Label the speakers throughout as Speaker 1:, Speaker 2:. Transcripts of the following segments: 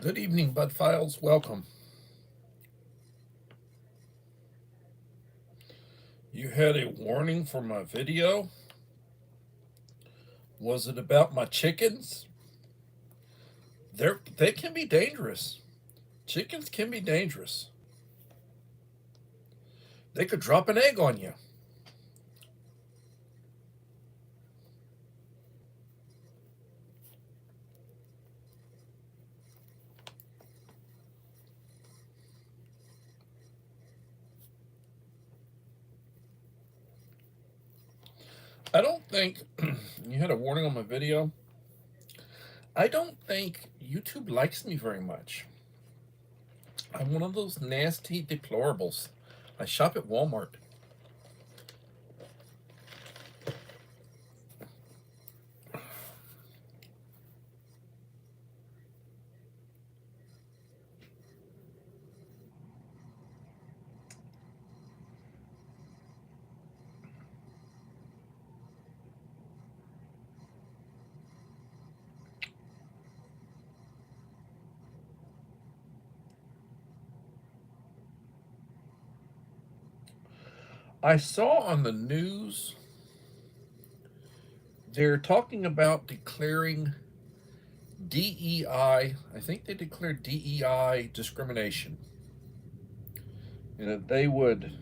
Speaker 1: Good evening, Bud Files. Welcome. You had a warning for my video. Was it about my chickens? They can be dangerous. Chickens can be dangerous. They could drop an egg on you. I don't think you had a warning on my video. I don't think YouTube likes me very much. I'm one of those nasty deplorables. I shop at Walmart. I saw on the news they're talking about declaring DEI. I think they declared DEI discrimination, and that they would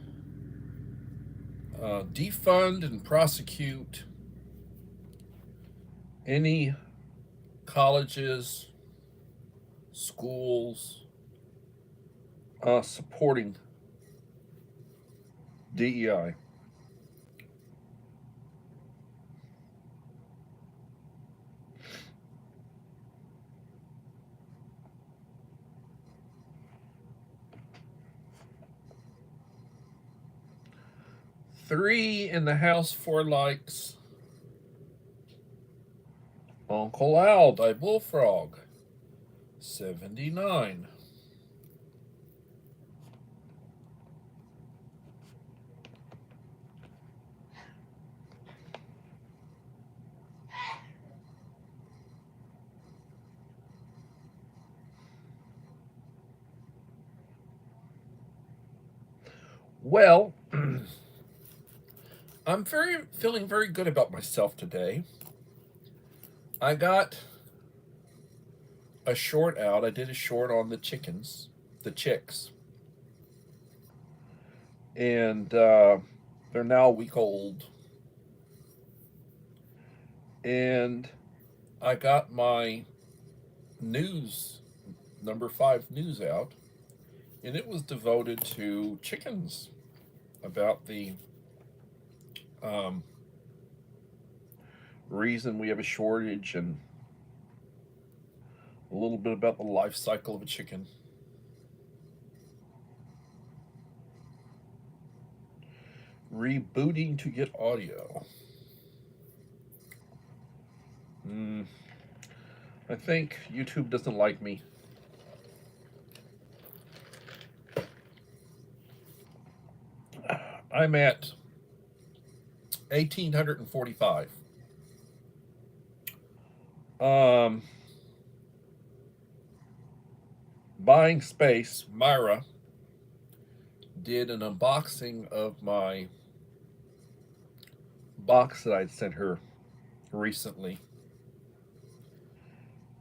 Speaker 1: defund and prosecute any colleges, schools supporting DEI. Three in the house, four likes. Uncle Al, die bullfrog, 79. Well, I'm feeling very good about myself today. I got a short out. I did a short on the chicks, and they're now a week old. And I got my news, number 5 news out, and it was devoted to chickens, about the um, reason we have a shortage, and a little bit about the life cycle of a chicken. Rebooting to get audio. I think YouTube doesn't like me. I'm at 1,845. Buying Space, Myra, did an unboxing of my box that I'd sent her recently.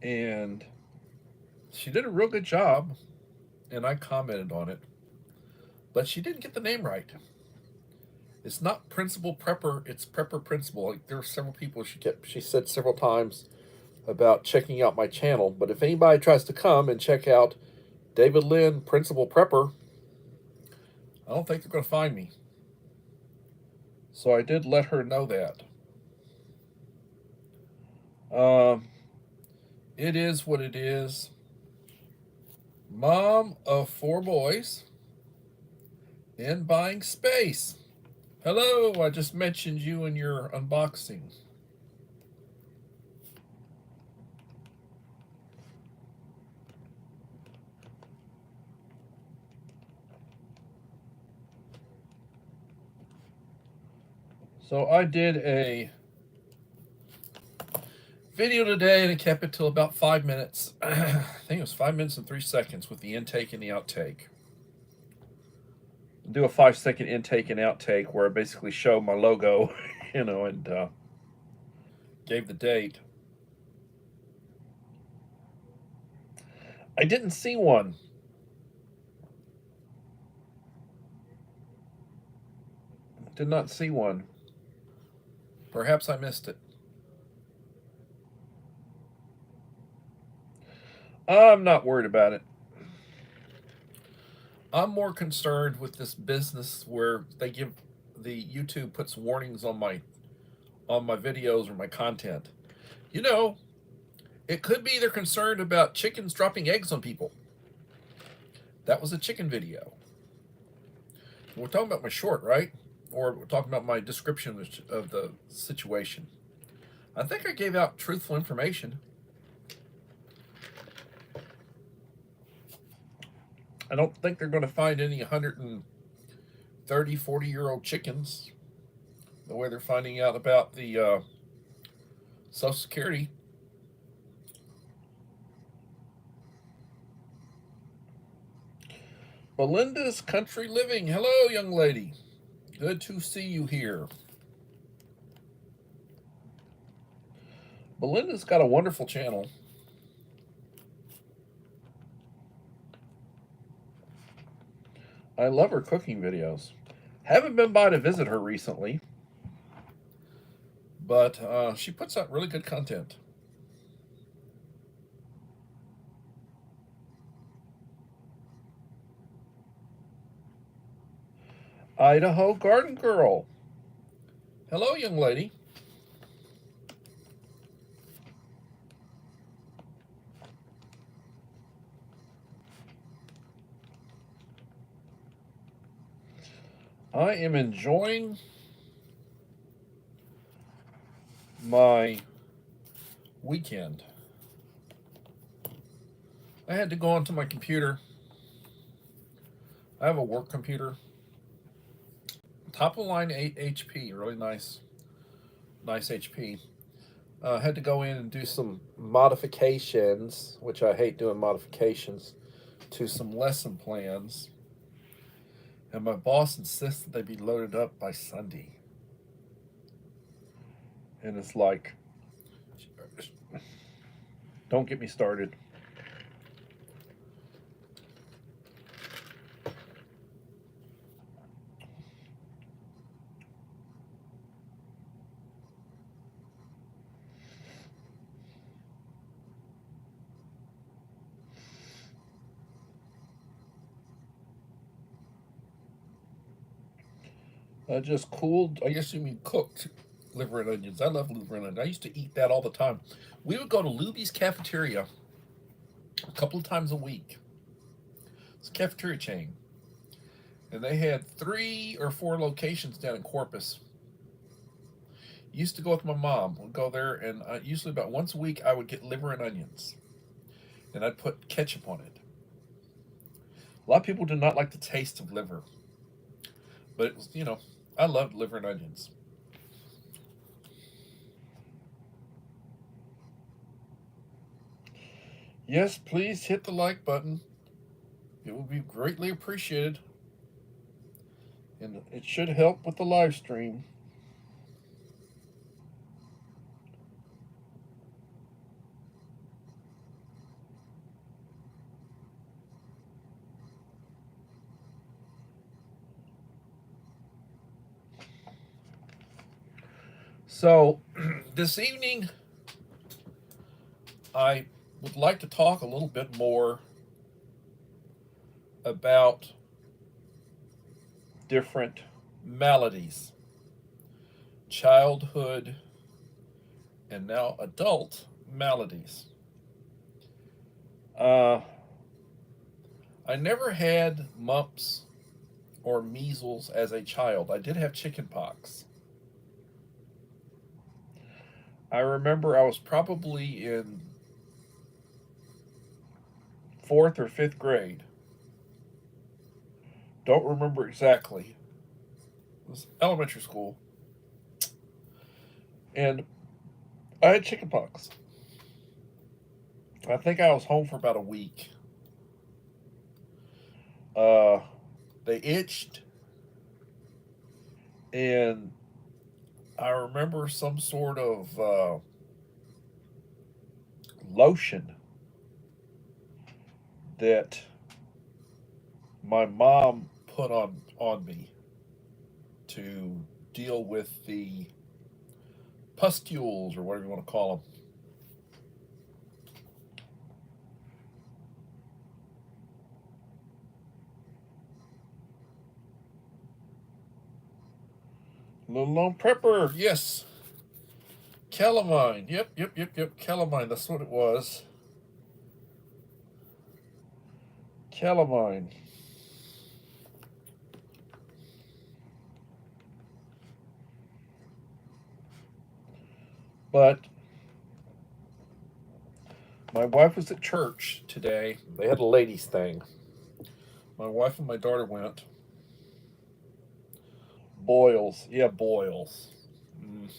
Speaker 1: And she did a real good job, and I commented on it. But she didn't get the name right. It's not Principal Prepper, it's Prepper Principal. Like, there were several people she said several times about checking out my channel. But if anybody tries to come and check out David Lynn, Principal Prepper, I don't think they're going to find me. So I did let her know that. It is what it is. Mom of 4 boys and buying space. Hello, I just mentioned you in your unboxing. So I did a video today, and it kept it till about 5 minutes. I think it was 5 minutes and 3 seconds with the intake and the outtake. Do a 5-second intake and outtake where I basically show my logo, and gave the date. I didn't see one. Did not see one. Perhaps I missed it. I'm not worried about it. I'm more concerned with this business where the YouTube puts warnings on my videos or my content. It could be they're concerned about chickens dropping eggs on people. That was a chicken video. We're talking about my short, right? Or we're talking about my description of the situation. I think I gave out truthful information. I don't think they're going to find any 130, 40-year-old chickens the way they're finding out about the Social Security. Belinda's Country Living. Hello, young lady. Good to see you here. Belinda's got a wonderful channel. I love her cooking videos. Haven't been by to visit her recently, but she puts out really good content. Idaho Garden Girl. Hello, young lady. I am enjoying my weekend. I had to go onto my computer. I have a work computer. Top of the line 8 HP, really nice HP. Had to go in and do some modifications, which I hate doing modifications, to some lesson plans. And my boss insists that they be loaded up by Sunday. And it's like, don't get me started. Just cooled, I guess you mean cooked liver and onions. I love liver and onions. I used to eat that all the time. We would go to Luby's Cafeteria a couple of times a week. It's a cafeteria chain. And they had 3 or 4 locations down in Corpus. Used to go with my mom. We'd go there, and usually about once a week I would get liver and onions. And I'd put ketchup on it. A lot of people do not like the taste of liver. But it was, I loved liver and onions. Yes, please hit the like button. It will be greatly appreciated. And it should help with the live stream. So, this evening, I would like to talk a little bit more about different maladies, childhood, and now adult maladies. I never had mumps or measles as a child. I did have chicken pox. I remember I was probably in 4th or 5th grade. Don't remember exactly. It was elementary school. And I had chicken pox. I think I was home for about a week. Uh, they itched, and I remember some sort of lotion that my mom put on me to deal with the pustules or whatever you want to call them. Little lone prepper, yes. Calamine, yep. Calamine, that's what it was. Calamine. But my wife was at church today. They had a ladies' thing. My wife and my daughter went. Boils, yeah, boils. Mm.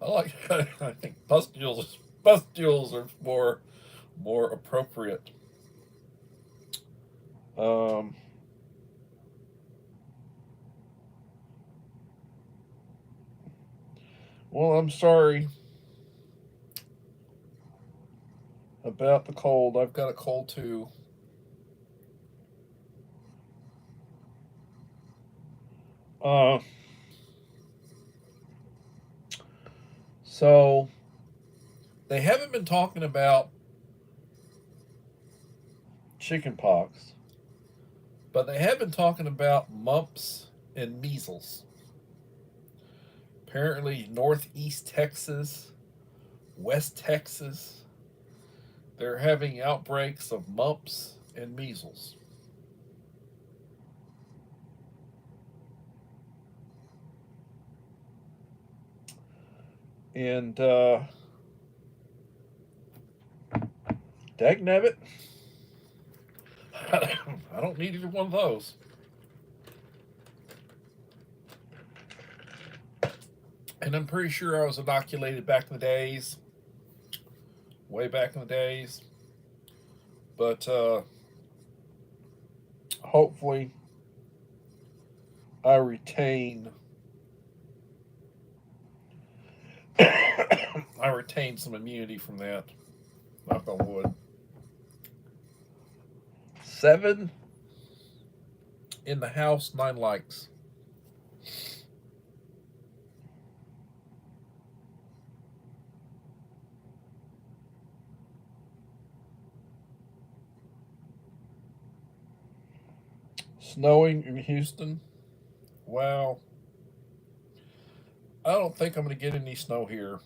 Speaker 1: I like. I think pustules are more appropriate. Um, well, I'm sorry about the cold. I've got a cold too. Uh, so they haven't been talking about chicken pox, but they have been talking about mumps and measles. Apparently, Northeast Texas, West Texas, they're having outbreaks of mumps and measles. And dagnabbit, I don't need either one of those. And I'm pretty sure I was inoculated back in the days, way back in the days. But hopefully, I retain I retain some immunity from that. Knock on wood. 7 in the house, 9 likes. Snowing in Houston. Wow. I don't think I'm going to get any snow here.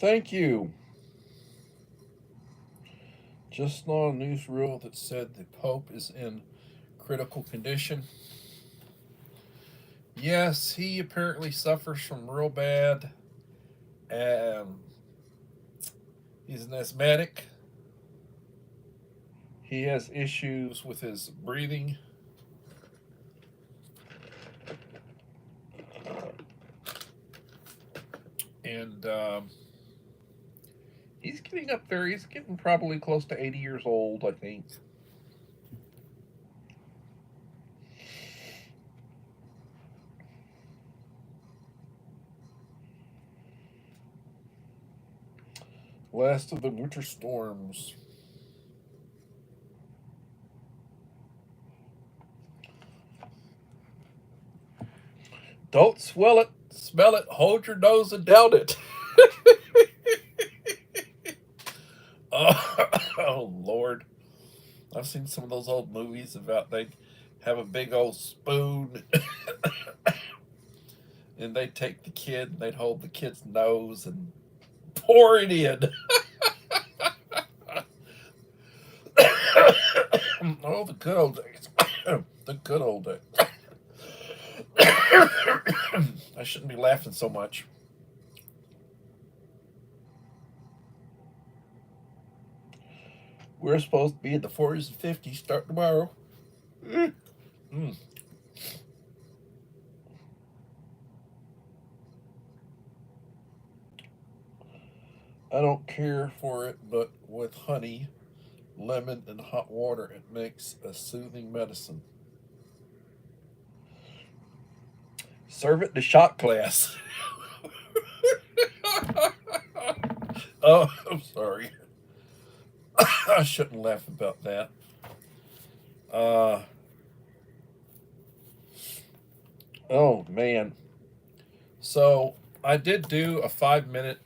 Speaker 1: Thank you. Just saw a news reel that said the Pope is in critical condition. Yes, he apparently suffers from real bad. Um, he's an asthmatic. He has issues with his breathing. And he's getting up there. He's getting probably close to 80 years old, I think. Last of the winter storms. Don't swell it, smell it, hold your nose and down it. Oh, Lord. I've seen some of those old movies about they have a big old spoon and they'd take the kid and they'd hold the kid's nose and pour it in. Oh, the good old days. The good old days. I shouldn't be laughing so much. We're supposed to be in the 40s and 50s start tomorrow. Mm. I don't care for it, but with honey, lemon, and hot water, it makes a soothing medicine. Serve it in a shot glass. Oh, I'm sorry. I shouldn't laugh about that. Uh, oh, man. So I did do a 5 minute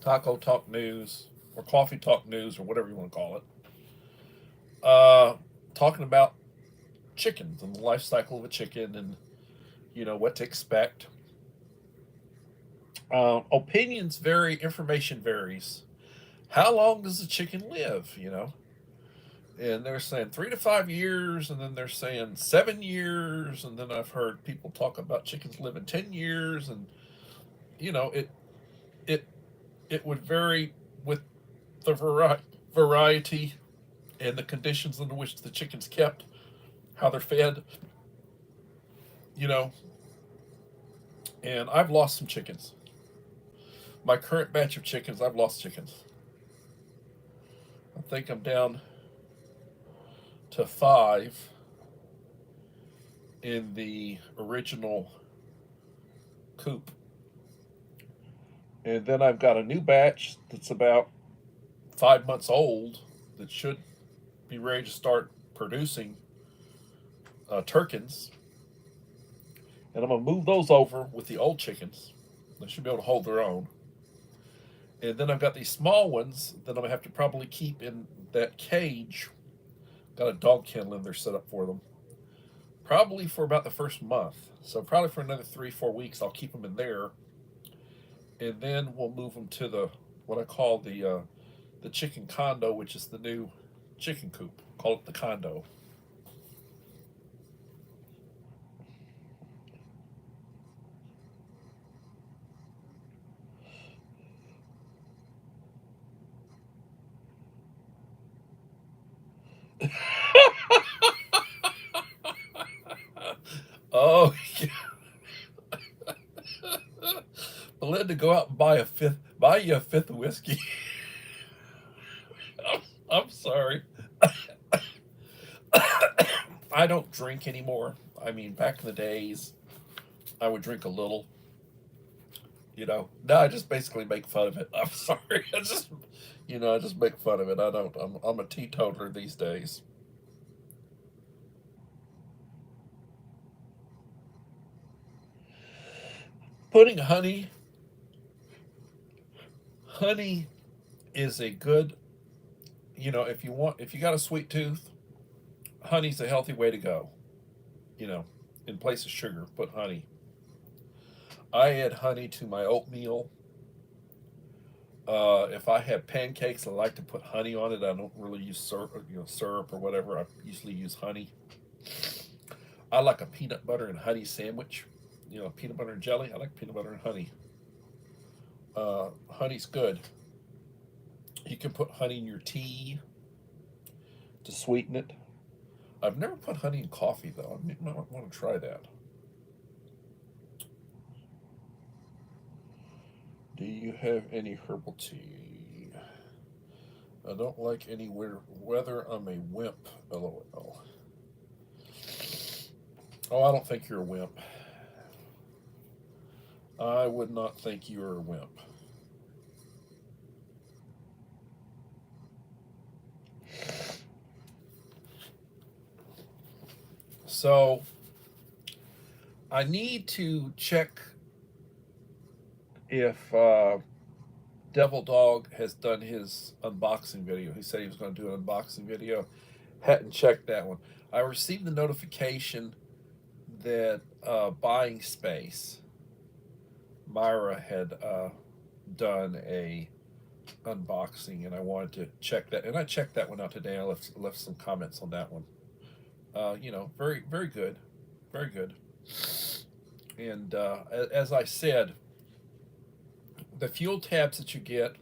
Speaker 1: Taco Talk News or Coffee Talk News or whatever you want to call it. Talking about chickens and the life cycle of a chicken and, what to expect. Opinions vary, information varies. How long does a chicken live? And they're saying 3 to 5 years, and then they're saying 7 years, and then I've heard people talk about chickens living 10 years, and it it it would vary with the variety and the conditions under which the chicken's kept, how they're fed, you know. And I've lost some chickens. My current batch of chickens, I've lost chickens. I think I'm down to 5 in the original coop. And then I've got a new batch that's about 5 months old that should be ready to start producing turkeys. And I'm going to move those over with the old chickens. They should be able to hold their own. And then I've got these small ones that I'm going to have to probably keep in that cage. Got a dog kennel in there set up for them. Probably for about the first month. So probably for another 3-4 weeks I'll keep them in there. And then we'll move them to what I call the chicken condo, which is the new chicken coop. Call it the condo. Oh, yeah. Belinda, go out and buy you a fifth of whiskey. I'm sorry. I don't drink anymore. I mean, back in the days, I would drink a little. Now I just basically make fun of it. I'm sorry. I just make fun of it. I don't. I'm a teetotaler these days. Putting honey is a good. If you got a sweet tooth, honey's a healthy way to go. You know, in place of sugar, put honey. I add honey to my oatmeal. If I have pancakes, I like to put honey on it. I don't really use syrup or whatever. I usually use honey. I like a peanut butter and honey sandwich. Peanut butter and jelly. I like peanut butter and honey. Honey's good. You can put honey in your tea to sweeten it. I've never put honey in coffee though. I might want to try that. Do you have any herbal tea? I don't like any weather. I'm a wimp. LOL. Oh, I don't think you're a wimp. I would not think you are a wimp. So, I need to check if Devil Dog has done his unboxing video. He said he was going to do an unboxing video. Hadn't checked that one. I received the notification that Buying Space, Myra had done a unboxing, and I wanted to check that. And I checked that one out today. I left some comments on that one. Very very good, very good. And as I said, the fuel tabs that you get,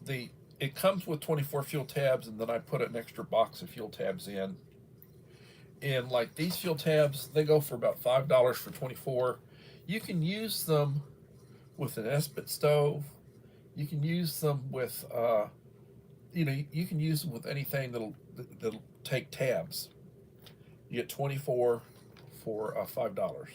Speaker 1: the it comes with 24 fuel tabs, and then I put an extra box of fuel tabs in. And like these fuel tabs, they go for about $5 for 24. You can use them with an Esbit stove. You can use them with, you can use them with anything that'll take tabs. You get 24 for $5.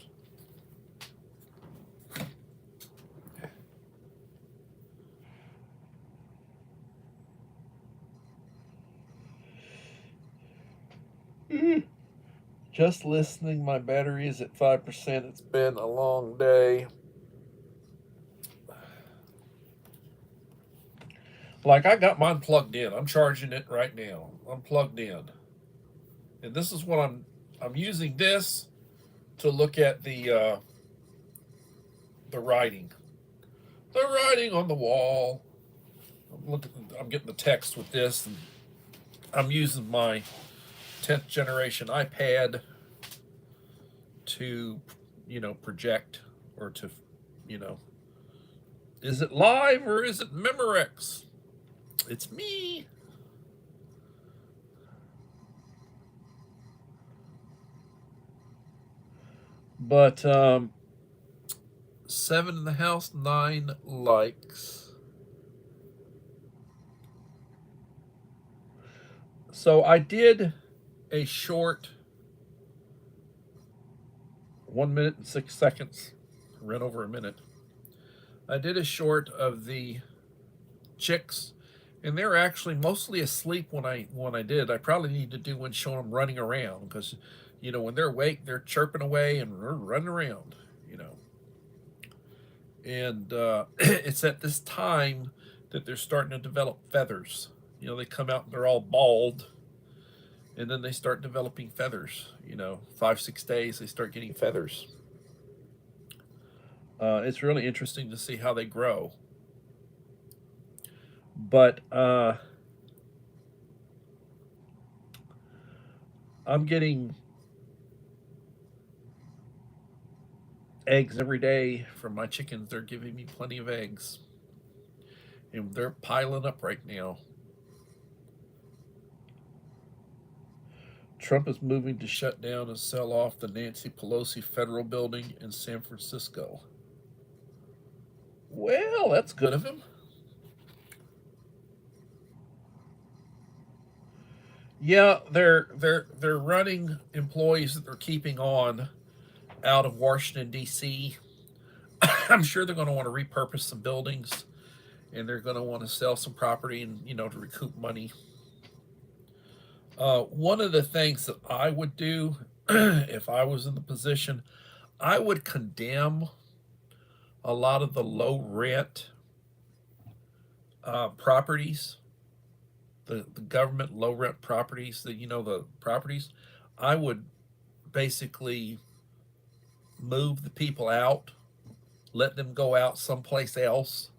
Speaker 1: Just listening, my battery is at 5%. It's been a long day. Like I got mine plugged in. I'm charging it right now. I'm plugged in. And this is what I'm using this to look at the writing. The writing on the wall. I'm getting the text with this, and I'm using my 10th generation iPad to, project, or to, is it live or is it Memorex? It's me. But 7 in the house, 9 likes. So I did a short 1 minute and 6 seconds. Ran over a minute. I did a short of the chicks, and they're actually mostly asleep when I did. I probably need to do one showing them running around, because when they're awake, they're chirping away and running around. And it's at this time that they're starting to develop feathers. They come out and they're all bald, and then they start developing feathers. 5-6 days they start getting feathers. It's really interesting to see how they grow. But I'm getting eggs every day from my chickens. They're giving me plenty of eggs, and they're piling up right now. Trump is moving to shut down and sell off the Nancy Pelosi Federal Building in San Francisco. Well, that's good of him. Yeah, they're running employees that they're keeping on out of Washington D.C. I'm sure they're going to want to repurpose some buildings, and they're going to want to sell some property, and to recoup money. One of the things that I would do if I was in the position, I would condemn a lot of the low rent properties, the government low rent properties, the properties. I would basically move the people out, let them go out someplace else.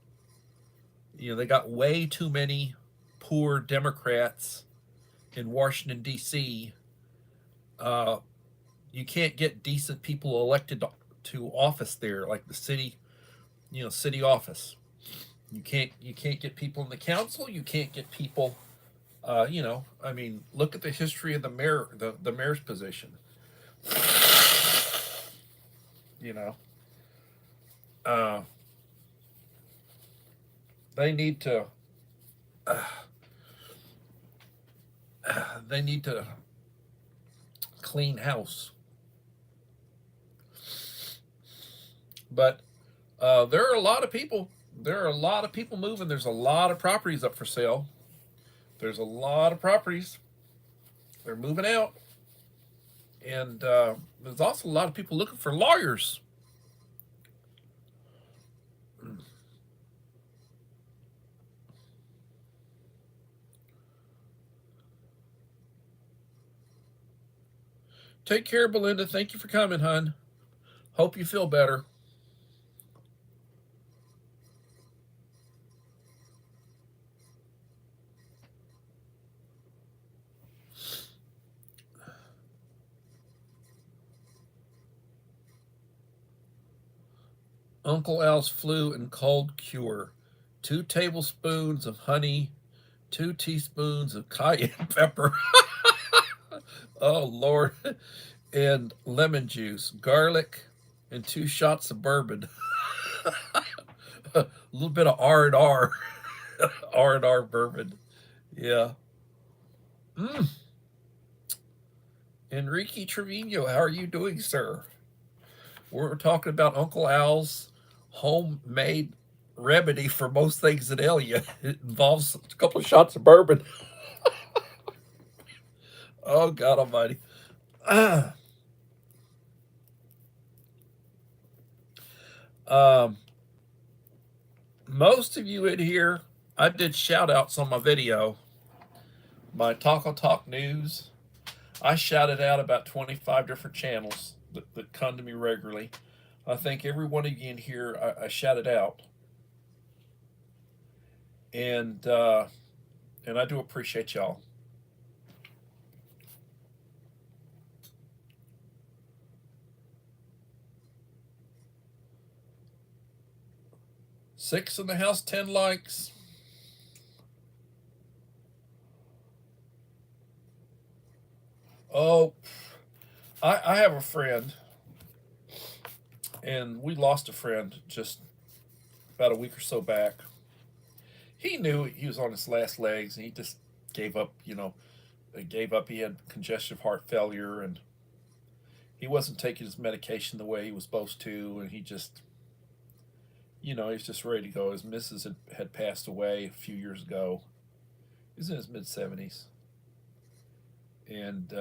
Speaker 1: They got way too many poor Democrats in Washington D.C. You can't get decent people elected to office there, like the city, city office. You can't get people in the council. You can't get people. Look at the history of the mayor, the mayor's position. You know, uh, they need to. They need to clean house. But there are a lot of people. There are a lot of people moving. There's a lot of properties up for sale. There's a lot of properties. They're moving out. And there's also a lot of people looking for lawyers. Take care, Belinda. Thank you for coming, hon. Hope you feel better. Uncle Al's flu and cold cure. 2 tablespoons of honey 2 teaspoons of cayenne pepper. Oh, Lord. And lemon juice, garlic, and 2 shots of bourbon. A little bit of R&R. R&R bourbon. Yeah. Mm. Enrique Trevino, how are you doing, sir? We're talking about Uncle Al's homemade remedy for most things that ail you. It involves a couple of shots of bourbon. Oh, God Almighty. Um, most of you in here, I did shout outs on my video, my Taco Talk News. I shouted out about 25 different channels that come to me regularly. I think every one of you in here, I shouted out. And I do appreciate y'all. Six in the house, 10 likes. Oh, I have a friend, and we lost a friend just about a week or so back. He knew he was on his last legs, and he just gave up. Gave up. He had congestive heart failure, and he wasn't taking his medication the way he was supposed to, and he just, he's just ready to go. His missus had passed away a few years ago. He was in his mid-70s, and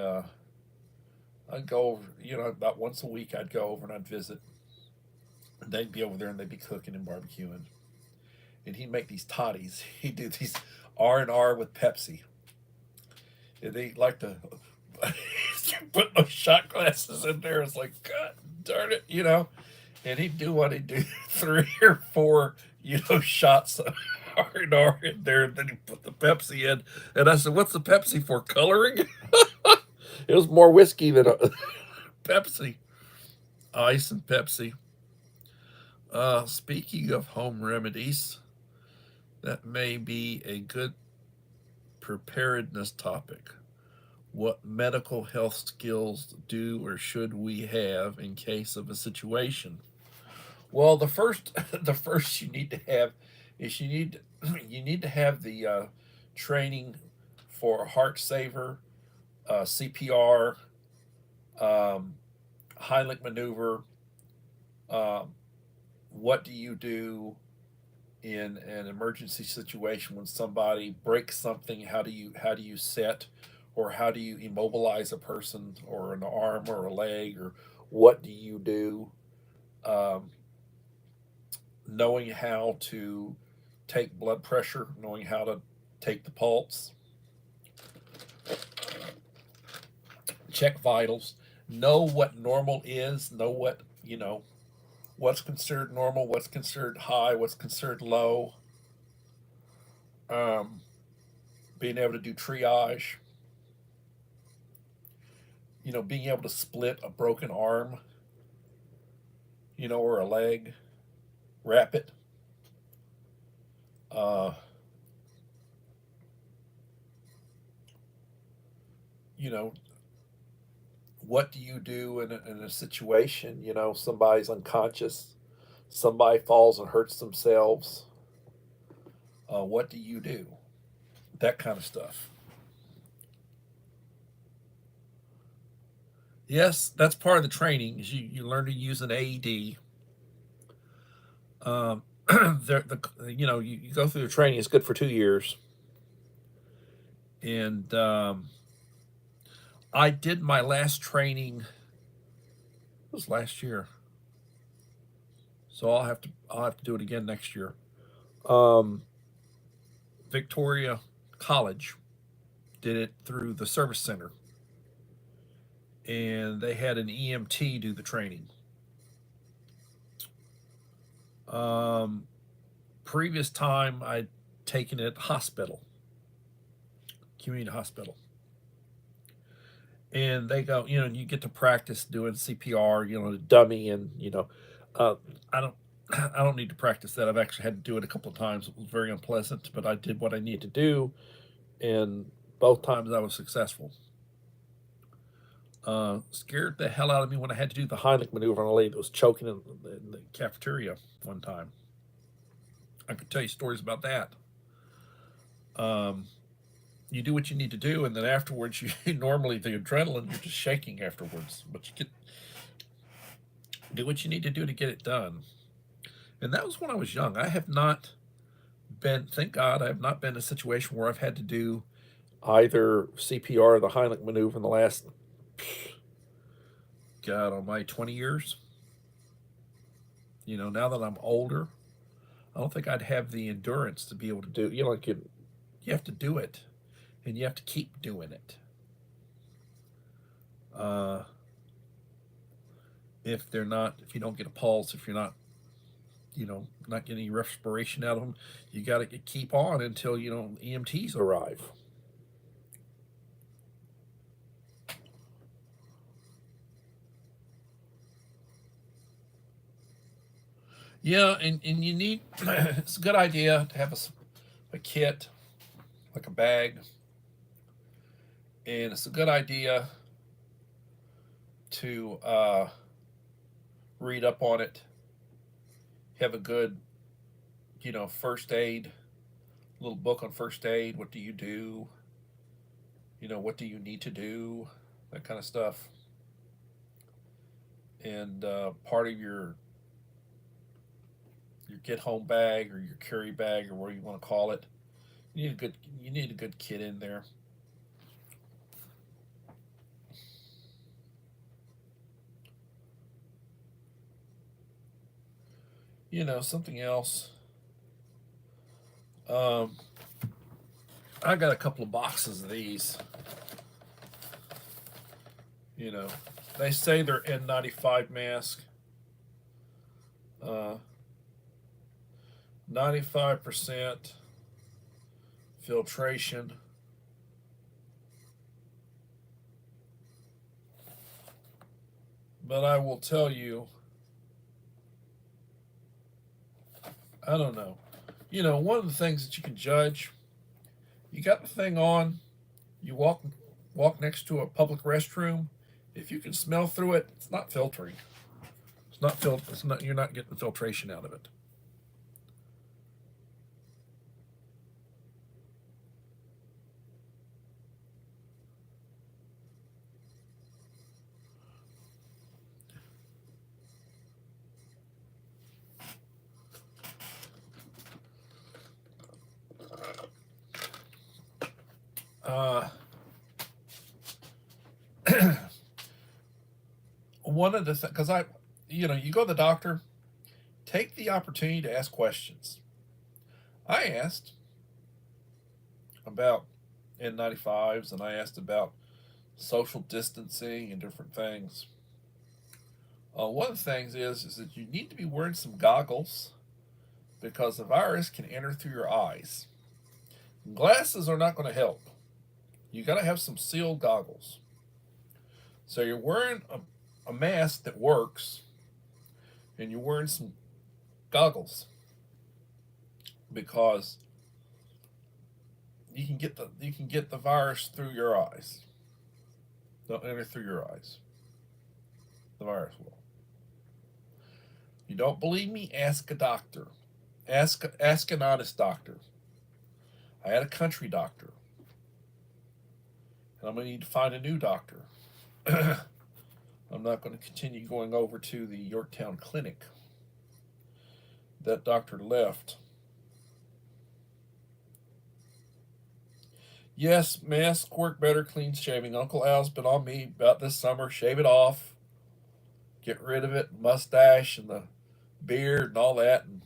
Speaker 1: I'd go over, about once a week. I'd go over and I'd visit. And they'd be over there and they'd be cooking and barbecuing, and he'd make these toddies. He'd do these R&R with Pepsi. And they like to put those shot glasses in there. It's like, God darn it. And he'd do what he'd do, 3 or 4, shots of R&R in there, and then he put the Pepsi in. And I said, "What's the Pepsi for? Coloring?" It was more whiskey than a Pepsi. Ice and Pepsi. Speaking of home remedies, that may be a good preparedness topic. What medical health skills do or should we have in case of a situation? Well, the first you need to have is you need to have the training for heart saver, CPR, Heimlich maneuver. What do you do in an emergency situation when somebody breaks something? How do you set, or how do you immobilize a person or an arm or a leg, or what do you do? Um, Knowing how to take blood pressure, knowing how to take the pulse, check vitals, know what normal is, know what's considered normal, what's considered high, what's considered low. Um, Being able to do triage, being able to split a broken arm, or a leg, wrap it. Uh, you know, what do you do in a situation? Somebody's unconscious, somebody falls and hurts themselves. What do you do? That kind of stuff. Yes, that's part of the training. Is you learn to use an AED. You go through the training. It's good for 2 years, and I did my last training. It was last year, so I'll have to do it again next year. Um, Victoria College did it through the service center, and they had an EMT do the training. Um, Previous time I'd taken it hospital, community hospital, and they go, you get to practice doing CPR, the dummy, and uh, I don't. I don't need to practice that. I've actually had to do it a couple of times. It was very unpleasant, but I did what I needed to do and both times I was successful. Scared the hell out of me when I had to do the Heimlich maneuver on a lady that was choking in the cafeteria one time. I could tell you stories about that. Um, you do what you need to do, and then afterwards, you normally the adrenaline, you're just shaking afterwards. But you get do what you need to do to get it done. And that was when I was young. I have not been, thank God, I have not been in a situation where I've had to do either CPR or the Heimlich maneuver in the last, God almighty, 20 years. You know, now that I'm older, I don't think I'd have the endurance to be able to do. You know, like you have to do it, and you have to keep doing it. Uh, if you don't get a pulse, if you're not, not getting any respiration out of them, you got to keep on until EMTs arrive. Yeah, and you need. It's a good idea to have a kit, like a bag, and it's a good idea to read up on it. Have a good, first aid, little book on first aid. What do you do? What do you need to do? That kind of stuff. And part of your get home bag or your carry bag or whatever you want to call it, you need a good kit in there. Something else. Um, I got a couple of boxes of these. You know, they say they're N95 mask. 95% filtration. But I will tell you, I don't know. One of the things that you can judge, you got the thing on, you walk next to a public restroom. If you can smell through it, it's not filtering. It's not filter. It's not. You're not getting filtration out of it. Uh, One of the things, because you go to the doctor, take the opportunity to ask questions. I asked about N95s and I asked about social distancing and different things. One of the things is that you need to be wearing some goggles because the virus can enter through your eyes. Glasses are not going to help. You got to have some sealed goggles. So you're wearing a mask that works, and you're wearing some goggles because you can get the virus through your eyes. Don't enter through your eyes. The virus will. You don't believe me? Ask a doctor. Ask an honest doctor. I had a country doctor, and I'm going to need to find a new doctor. I'm not going to continue going over to the Yorktown Clinic. That doctor left. Yes, masks work better clean shaving. Uncle Al's been on me about this summer. Shave it off. Get rid of it. Mustache and the beard and all that. And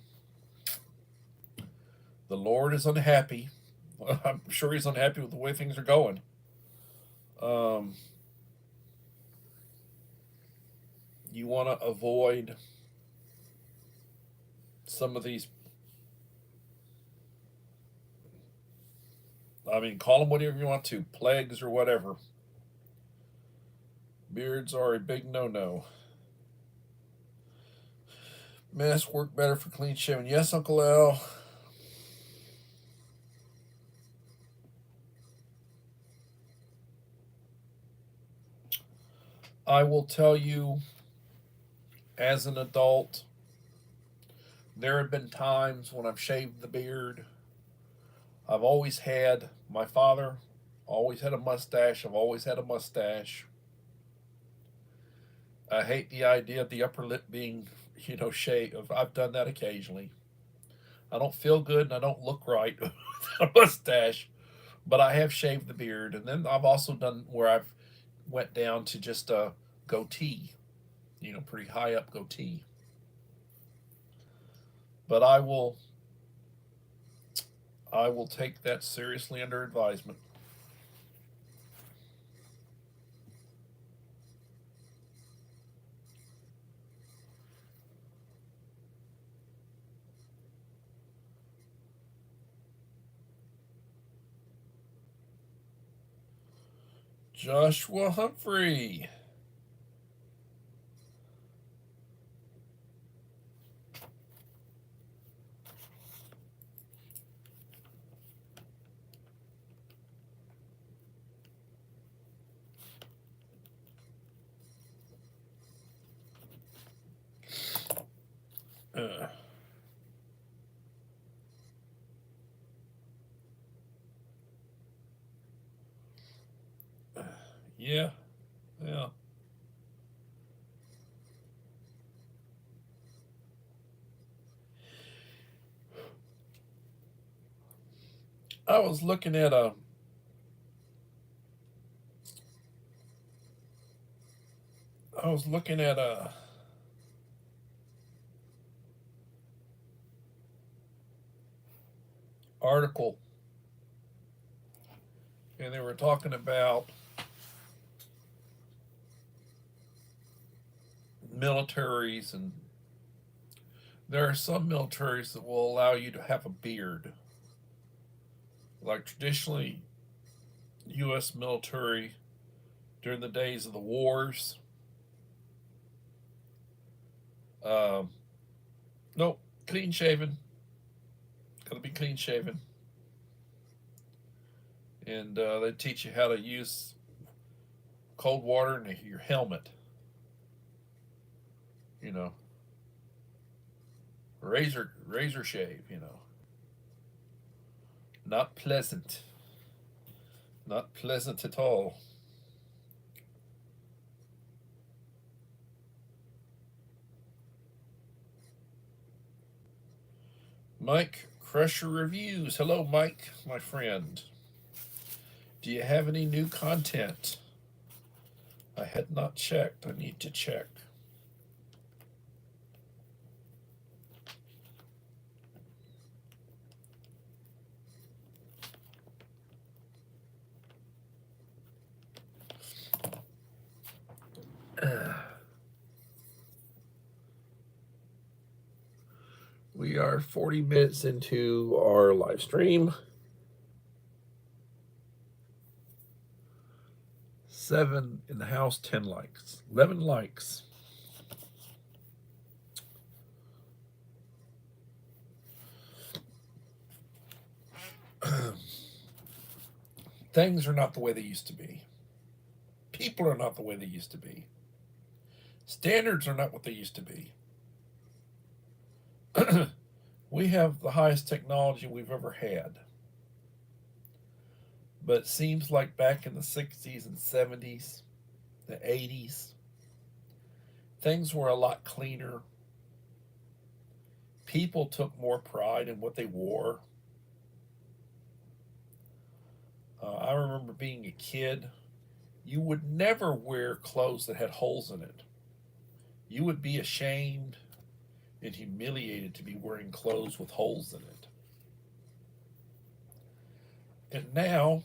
Speaker 1: the Lord is unhappy. I'm sure he's unhappy with the way things are going. Um, you want to avoid some of these. I mean, call them whatever you want to, plagues or whatever. Beards are a big no-no. Masks work better for clean shaving. Yes, Uncle Al. I will tell you, as an adult, there have been times when I've shaved the beard. I've always had, my father always had a mustache. I've always had a mustache. I hate the idea of the upper lip being, shaved. I've done that occasionally. I don't feel good and I don't look right with a mustache, but I have shaved the beard. And then I've also done where I've went down to just a goatee, pretty high up goatee. But I will take that seriously under advisement. Joshua Humphrey. Uh, yeah, yeah. I was looking at a I was looking at a article, and they were talking about militaries, and there are some militaries that will allow you to have a beard. Like traditionally, U.S. military during the days of the wars. Um, nope, clean shaven. Got to be clean shaven, and they teach you how to use cold water in your helmet. You know, razor shave. Not pleasant. Not pleasant at all. Mike Crusher Reviews. Hello, Mike, my friend. Do you have any new content? I had not checked. I need to check. We are 40 minutes into our live stream. 7 in the house, 10 likes, 11 likes. Things are not the way they used to be. People are not the way they used to be. Standards are not what they used to be. We have the highest technology we've ever had. But it seems like back in the 60s and 70s, the 80s, things were a lot cleaner. People took more pride in what they wore. I remember being a kid, you would never wear clothes that had holes in it. You would be ashamed and humiliated to be wearing clothes with holes in it. And now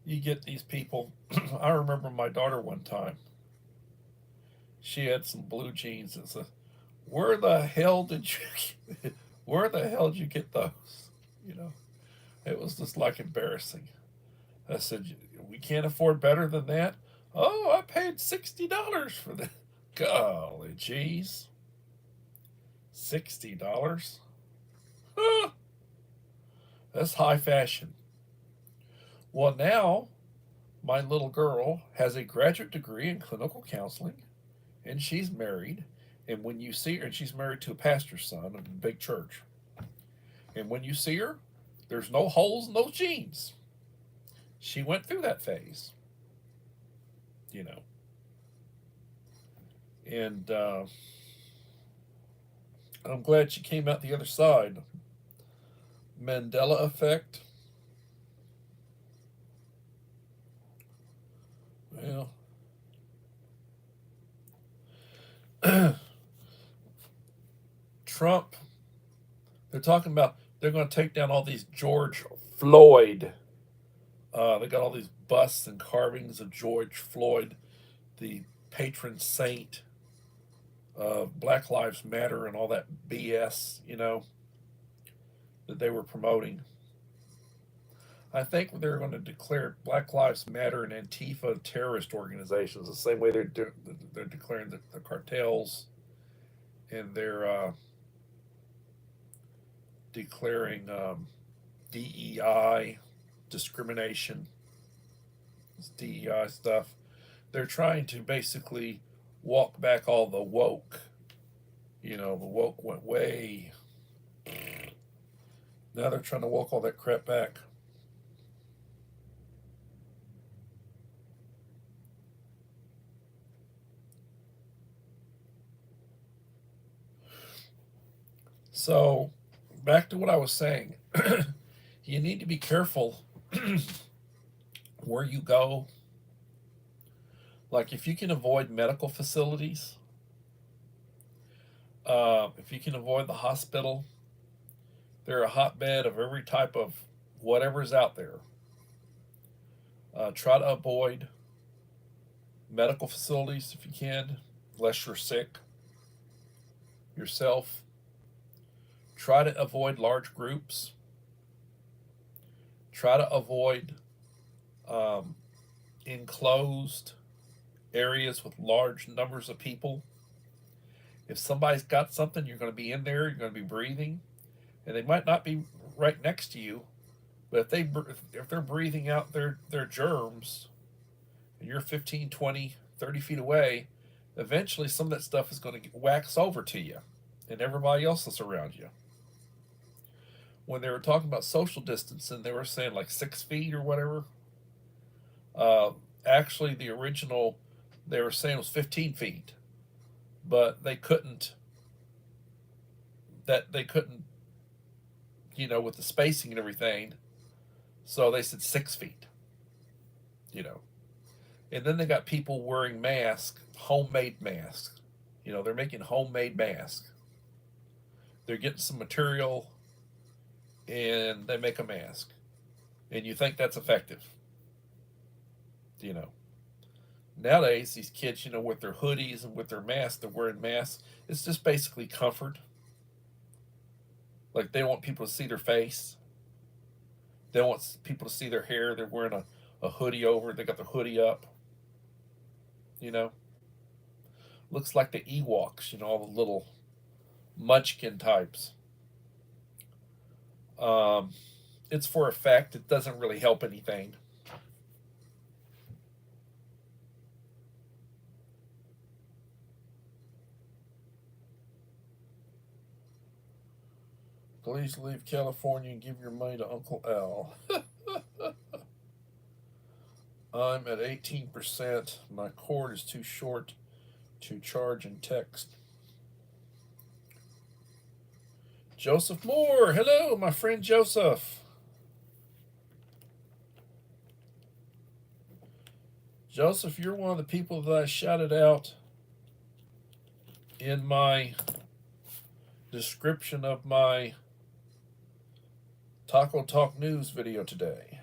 Speaker 1: you get these people. I remember my daughter one time. She had some blue jeans and said, "Where the hell did you where the hell did you get those?" You know, it was just like embarrassing. I said, "We can't afford better than that." "Oh, I paid $60 for that." Golly jeez. $60? Huh, that's high fashion. Well, now My little girl has a graduate degree in clinical counseling, and she's married. And when you see her, and she's married to a pastor's son of a big church. And when you see her, there's no holes in those jeans. She went through that phase, you know. And I'm glad she came out the other side. Mandela effect. Well, Trump, they're talking about they're going to take down all these George Floyd. They got all these busts and carvings of George Floyd, the patron saint of Black Lives Matter and all that BS, that they were promoting. I think they're going to declare Black Lives Matter and Antifa terrorist organizations the same way they're declaring the cartels, and they're declaring DEI discrimination, this DEI stuff. They're trying to basically walk back all the woke. The woke went way. Now they're trying to walk all that crap back. So, back to what I was saying. You need to be careful where you go. Like, if you can avoid medical facilities, if you can avoid the hospital, they're a hotbed of every type of whatever's out there. Try to avoid medical facilities if you can, unless you're sick yourself. Try to avoid large groups. Try to avoid enclosed areas with large numbers of people. If somebody's got something, you're going to be in there, you're going to be breathing, and they might not be right next to you, but if they're breathing out their germs, and you're 15, 20, 30 feet away, eventually some of that stuff is going to wax over to you and everybody else that's around you. When they were talking about social distancing, they were saying like 6 feet or whatever. Actually, the original they were saying was 15 feet, but they couldn't. With the spacing and everything. So they said 6 feet. And then they got people wearing masks, homemade masks. They're making homemade masks. They're getting some material and they make a mask. And you think that's effective. Nowadays, these kids, with their hoodies and with their masks, they're wearing masks. It's just basically comfort. Like, they don't want people to see their face. They don't want people to see their hair. They're wearing a hoodie over. They got the hoodie up. Looks like the Ewoks, all the little munchkin types. It's for effect. It doesn't really help anything. Please leave California and give your money to Uncle Al. I'm at 18%. My cord is too short to charge and text. Joseph Moore. Hello, my friend Joseph. Joseph, you're one of the people that I shouted out in my description of my Taco Talk News video today.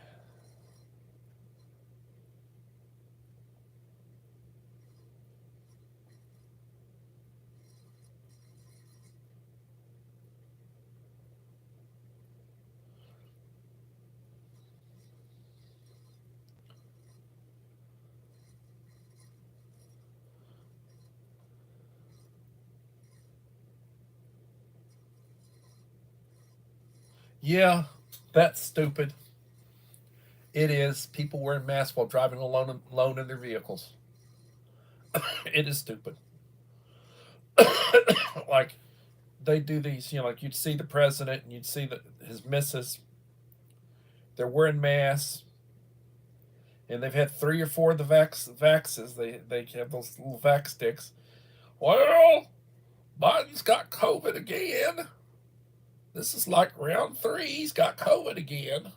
Speaker 1: Yeah, that's stupid. It is people wearing masks while driving alone in their vehicles. It is stupid. Like they do these, like you'd see the president and you'd see his missus. They're wearing masks, and they've had 3 or 4 of the vaxes. They have those little vax sticks. Well, Biden's got COVID again. This is like round 3. He's got COVID again.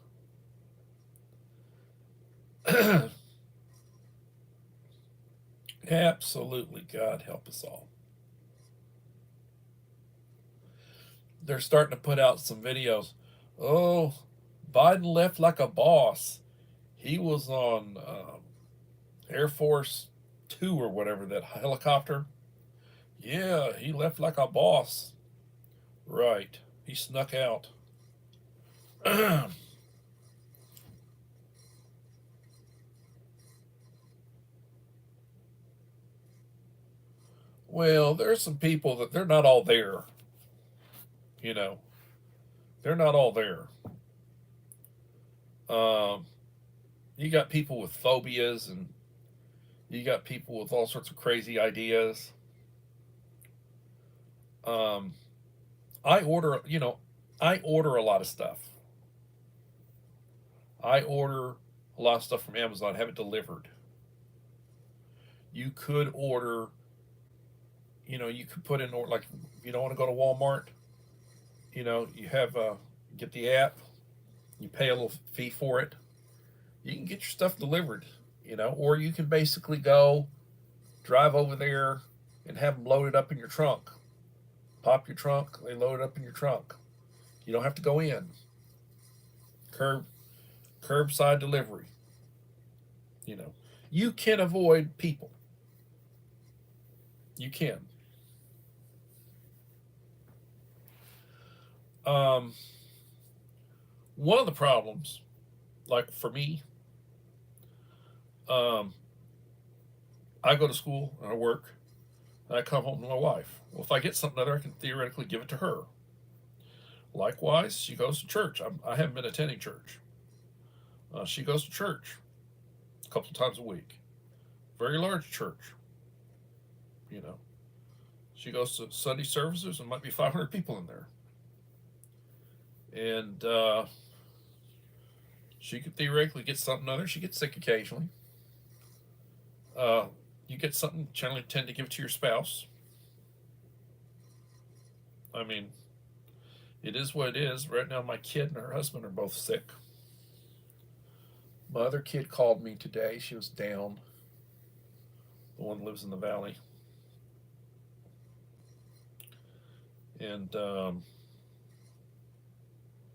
Speaker 1: Absolutely, God help us all. They're starting to put out some videos. Oh, Biden left like a boss. He was on Air Force 2 or whatever, that helicopter. Yeah, he left like a boss. Right. He snuck out. Well, there's some people that they're not all there. You know, they're not all there. Um, you got people with phobias, and you got people with all sorts of crazy ideas. Um, I order, I order a lot of stuff. I order a lot of stuff from Amazon, have it delivered. You could order, you could put in, like, if you don't want to go to Walmart, you have, get the app, you pay a little fee for it. You can get your stuff delivered, or you can basically go drive over there and have them loaded up in your trunk. Pop your trunk, they load it up in your trunk. You don't have to go in. Curbside delivery. You can avoid people. You can. Um, One of the problems, like for me, um, I go to school and I work, and I come home to my wife. Well, if I get something other, I can theoretically give it to her. Likewise, she goes to church. I haven't been attending church. She goes to church a couple of times a week. Very large church. You know, she goes to Sunday services, and might be 500 people in there. And she could theoretically get something other. She gets sick occasionally. Uh, you get something, generally tend to give it to your spouse. I mean, it is what it is. Right now, my kid and her husband are both sick. My other kid called me today. She was down. The one lives in the valley. And,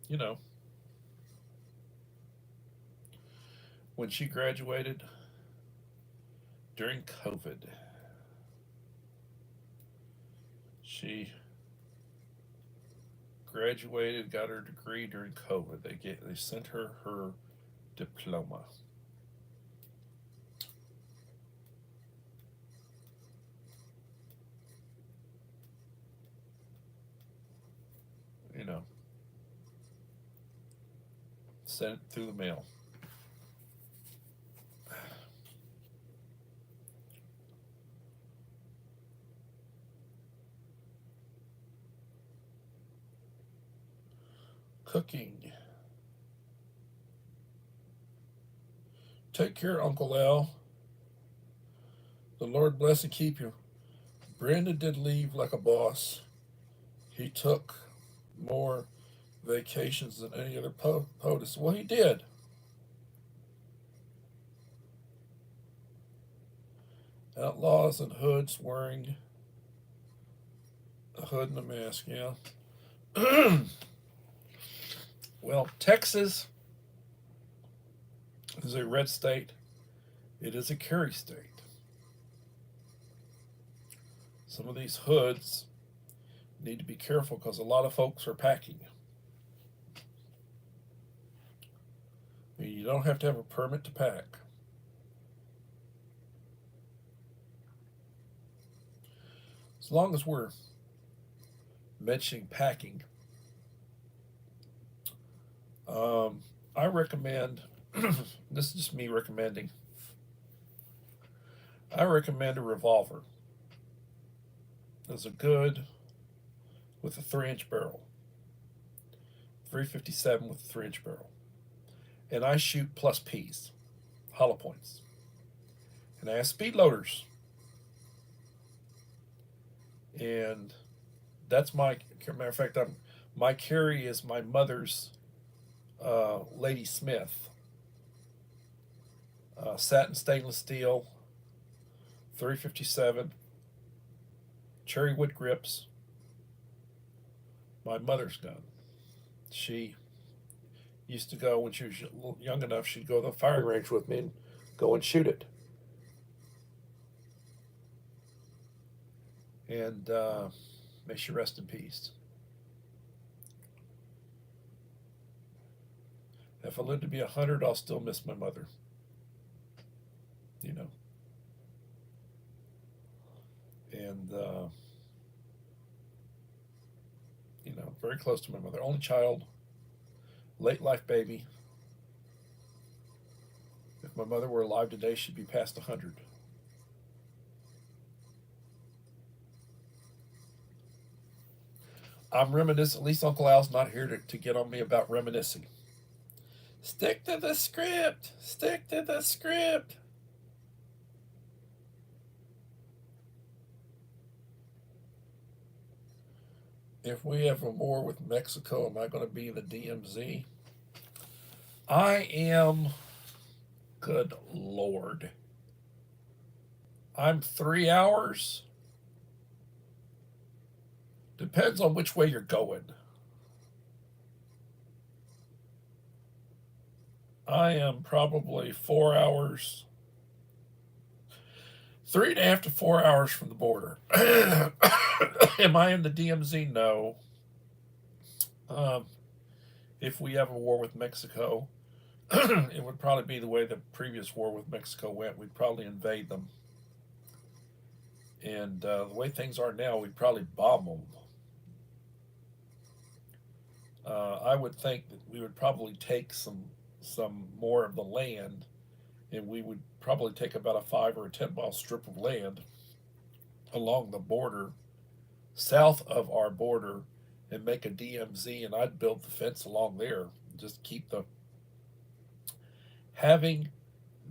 Speaker 1: you know, when she graduated during COVID, she graduated, got her degree during COVID. They sent her diploma. You know, sent it through the mail. Cooking. Take care, Uncle Al. The Lord bless and keep you. Brandon did leave like a boss. He took more vacations than any other POTUS. Well, he did. Outlaws and hoods wearing a hood and a mask, yeah. Well, Texas is a red state. It is a carry state. Some of these hoods need to be careful because a lot of folks are packing. I mean, you don't have to have a permit to pack. As long as we're mentioning packing, I recommend This is just me recommending. I recommend a revolver. It's a good with a 3-inch barrel, 357 with a 3-inch barrel, and I shoot plus P's, hollow points, and I have speed loaders, and that's my matter of fact. My carry is my mother's Lady Smith, satin stainless steel, 357, cherry wood grips. My mother's gun. She used to go when she was young enough. She'd go to the firing range with me and go and shoot it. And may she rest in peace. If I live to be 100, I'll still miss my mother. You know. And you know, very close to my mother. Only child, late life baby. If my mother were alive today, she'd be past 100. I'm reminiscing. At least Uncle Al's not here to get on me about reminiscing. Stick to the script. Stick to the script. If we have a war with Mexico, am I going to be in the DMZ? I am. Good Lord. I'm 3 hours. Depends on which way you're going. I am probably 4 hours, 3.5 to 4 hours from the border. Am I in the DMZ? No. If we have a war with Mexico, it would probably be the way the previous war with Mexico went. We'd probably invade them. And the way things are now, we'd probably bomb them. I would think that we would probably take some more of the land, and we would probably take about a 5 or a 10 mile strip of land along the border, south of our border, and make a DMZ, and I'd build the fence along there. Just keep having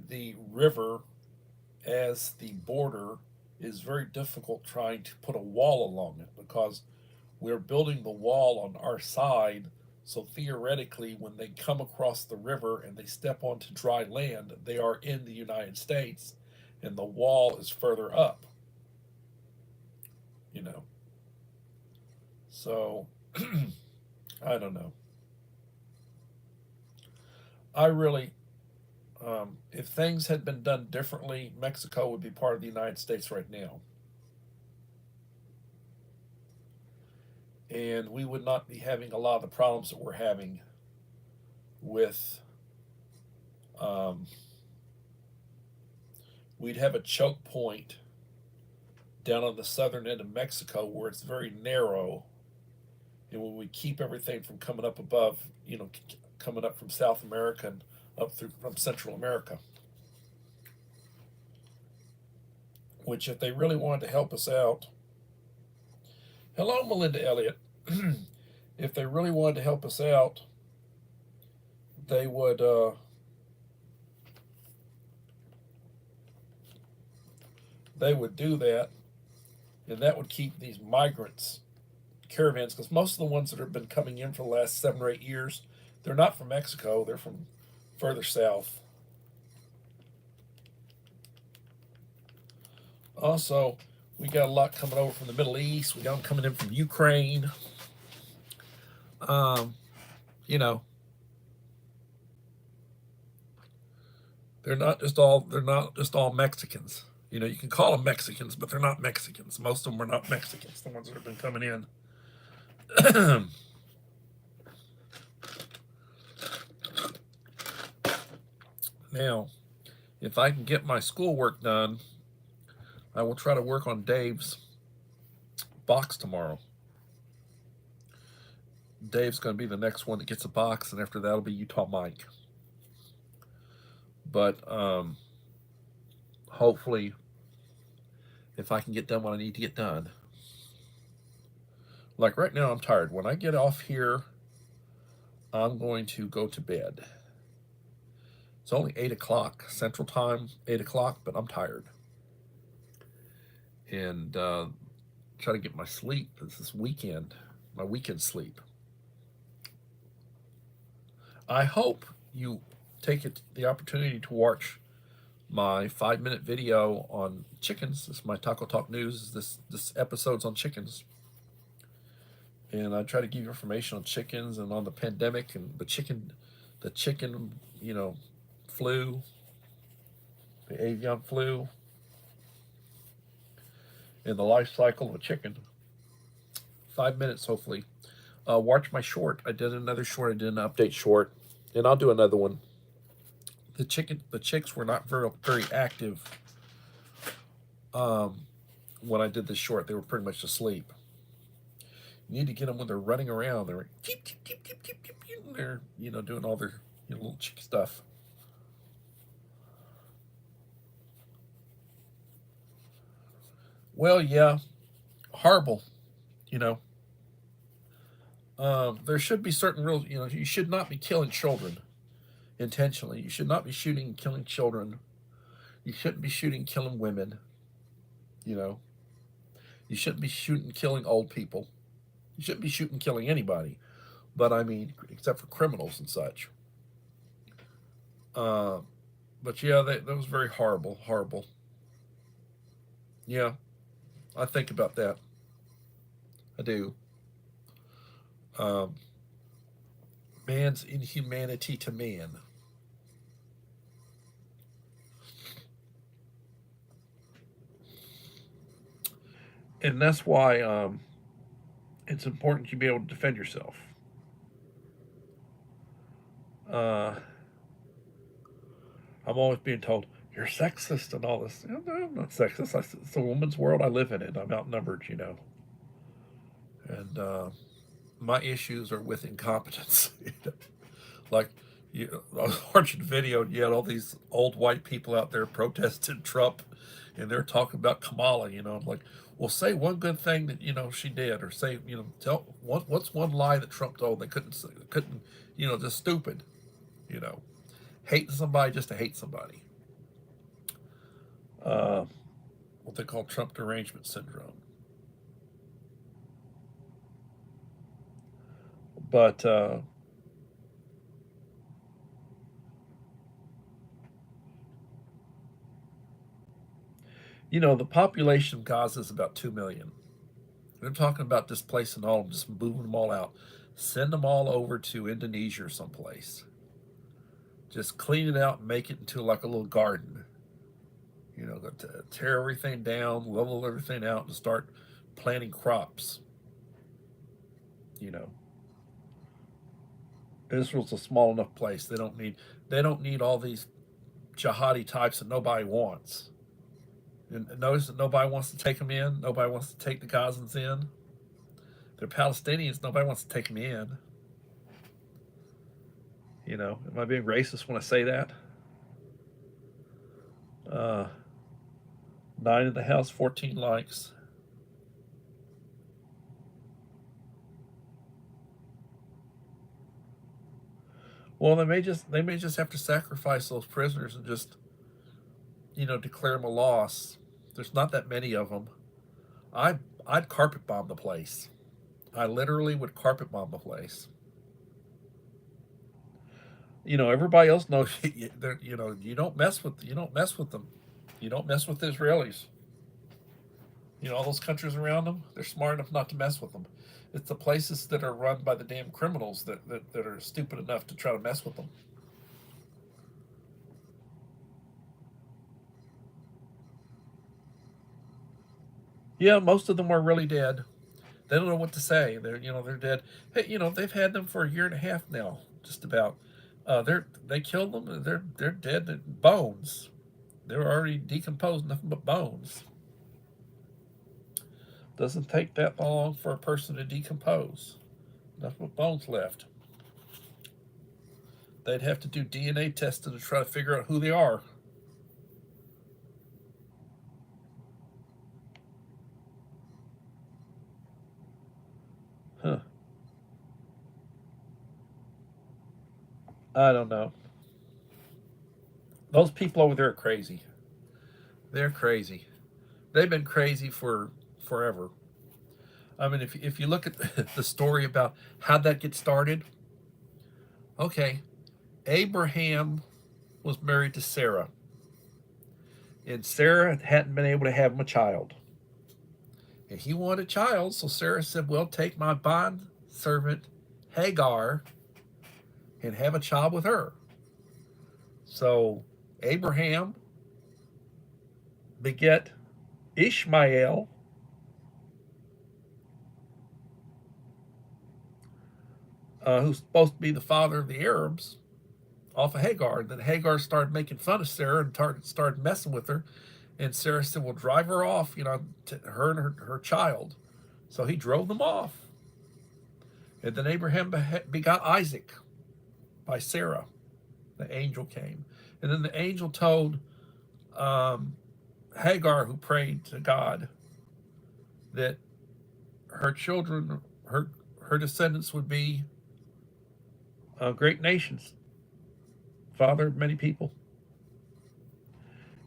Speaker 1: the river as the border is very difficult trying to put a wall along it because we're building the wall on our side. So theoretically, when they come across the river and they step onto dry land, they are in the United States, and the wall is further up. You know. So, I don't know. I really, if things had been done differently, Mexico would be part of the United States right now. And we would not be having a lot of the problems that we're having with, we'd have a choke point down on the southern end of Mexico where it's very narrow. And when we keep everything from coming up above, you know, coming up from South America and up through from Central America. Which, if they really wanted to help us out, hello, Melinda Elliott. If they really wanted to help us out, they would do that, and that would keep these migrants caravans, because most of the ones that have been coming in for the last 7 or 8 years, they're not from Mexico, they're from further south. Also, we got a lot coming over from the Middle East. We got them coming in from Ukraine. You know, they're not just all Mexicans. You know, you can call them Mexicans, but they're not Mexicans. Most of them are not Mexicans. The ones that have been coming in. Now, if I can get my schoolwork done, I will try to work on Dave's box tomorrow. Dave's going to be the next one that gets a box, and after that will be Utah Mike. But hopefully, if I can get done what I need to get done. Like right now, I'm tired. When I get off here, I'm going to go to bed. It's only 8 o'clock Central Time, 8 o'clock, but I'm tired. And try to get my sleep this weekend, my weekend sleep. I hope you take the opportunity to watch my 5-minute video on chickens. This is my Taco Talk News. This episode's on chickens. And I try to give you information on chickens and on the pandemic and the chicken, flu, the avian flu, and the life cycle of a chicken. 5 minutes, hopefully. Watch my short. I did another short. I did an update short, and I'll do another one. The chicks were not very active when I did this short. They were pretty much asleep. You need to get them when they're running around. They're cheep, cheep, cheep, cheep, cheep, cheep, cheep. They're doing all their little chick stuff. Well, yeah, horrible. There should be certain rules. You should not be killing children intentionally. You should not be shooting and killing children. You shouldn't be shooting, killing women. You shouldn't be shooting, killing old people. You shouldn't be shooting, killing anybody. But I mean, except for criminals and such. But yeah, that was very horrible. Horrible. Yeah, I think about that. I do. Um, Man's inhumanity to man. And that's why it's important to be able to defend yourself. Uh, I'm always being told, you're sexist and all this. No, I'm not sexist. It's a woman's world. I live in it. I'm outnumbered. And my issues are with incompetence. Like, I was watching a video, and you had all these old white people out there protesting Trump, and they're talking about Kamala. I'm like, well, say one good thing that she did, or say tell what's one lie that Trump told they couldn't just stupid. You know, Hating somebody just to hate somebody. Uh, what they call Trump derangement syndrome. But the population of Gaza is about 2 million. They're talking about displacing all of them, just moving them all out. Send them all over to Indonesia or someplace. Just clean it out and make it into like a little garden. Tear everything down, level everything out, and start planting crops. You know, Israel's a small enough place. They don't need all these jihadi types that nobody wants. And notice that nobody wants to take them in. Nobody wants to take the Gazans in. They're Palestinians. Nobody wants to take them in. Am I being racist when I say that? Uh, 9 in the house, 14 likes. Well, they may just have to sacrifice those prisoners and just declare them a loss. There's not that many of them. I'd carpet bomb the place. I literally would carpet bomb the place. Everybody else knows. You don't mess with them. You don't mess with the Israelis. All those countries around them, they're smart enough not to mess with them. It's the places that are run by the damn criminals that are stupid enough to try to mess with them. Yeah, most of them are really dead. They don't know what to say. They're dead. Hey, they've had them for a year and a half now, just about. They killed them. They're dead. Bones. They're already decomposed. Nothing but bones. Doesn't take that long for a person to decompose. Nothing but bones left. they'd have to do DNA testing to try to figure out who they are. Huh. I don't know. Those people over there are crazy. They're crazy. They've been crazy for forever. I mean, if you look at the story about how that gets started, okay, Abraham was married to Sarah, and Sarah hadn't been able to have him a child. And he wanted a child, so Sarah said, well, take my bond servant Hagar and have a child with her. So Abraham beget Ishmael, who's supposed to be the father of the Arabs, off of Hagar. And then Hagar started making fun of Sarah and started messing with her. And Sarah said, well, drive her off, her and her child. So he drove them off. And then Abraham begot Isaac by Sarah. The angel came. And then the angel told Hagar, who prayed to God, that her children, her descendants would be great nations, father of many people.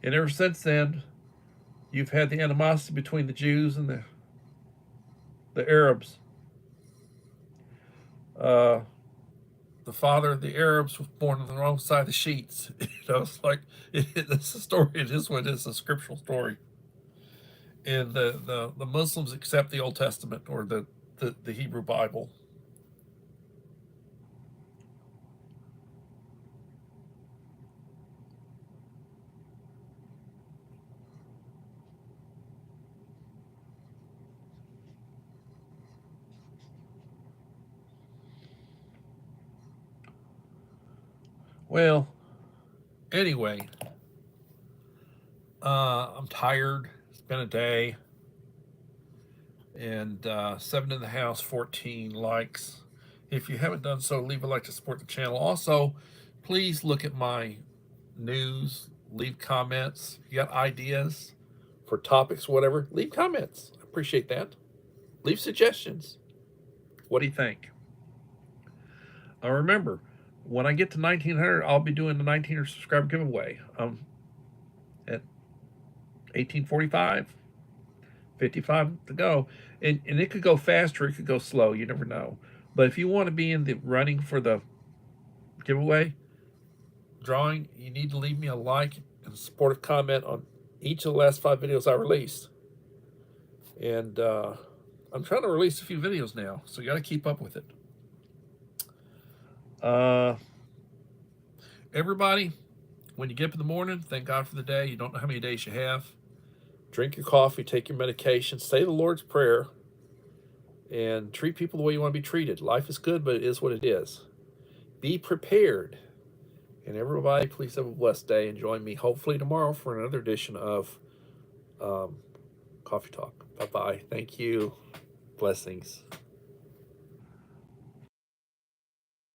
Speaker 1: And ever since then, you've had the animosity between the Jews and the Arabs. The father of the Arabs was born on the wrong side of the sheets. It's like it's a story. It is what it is, a scriptural story. And the Muslims accept the Old Testament or the Hebrew Bible. Well, anyway, I'm tired. It's been a day. And 7 in the house, 14 likes. If you haven't done so, leave a like to support the channel. Also, please look at my news. Leave comments. If you got ideas for topics, whatever, leave comments. I appreciate that. Leave suggestions. What do you think? Remember, when I get to 1900, I'll be doing the 1900 subscriber giveaway. At 1845, 55 to go. And it could go faster, it could go slow. You never know. But if you want to be in the running for the giveaway drawing, you need to leave me a like and a supportive comment on each of the last 5 videos I released. And I'm trying to release a few videos now, so you got to keep up with it. Everybody, when you get up in the morning, thank God for the day. You don't know how many days you have. Drink your coffee, take your medication, say the Lord's Prayer, and treat people the way you want to be treated. Life is good, but it is what it is. Be prepared. And everybody, please have a blessed day and join me hopefully tomorrow for another edition of Coffee Talk. Bye-bye. Thank you. Blessings.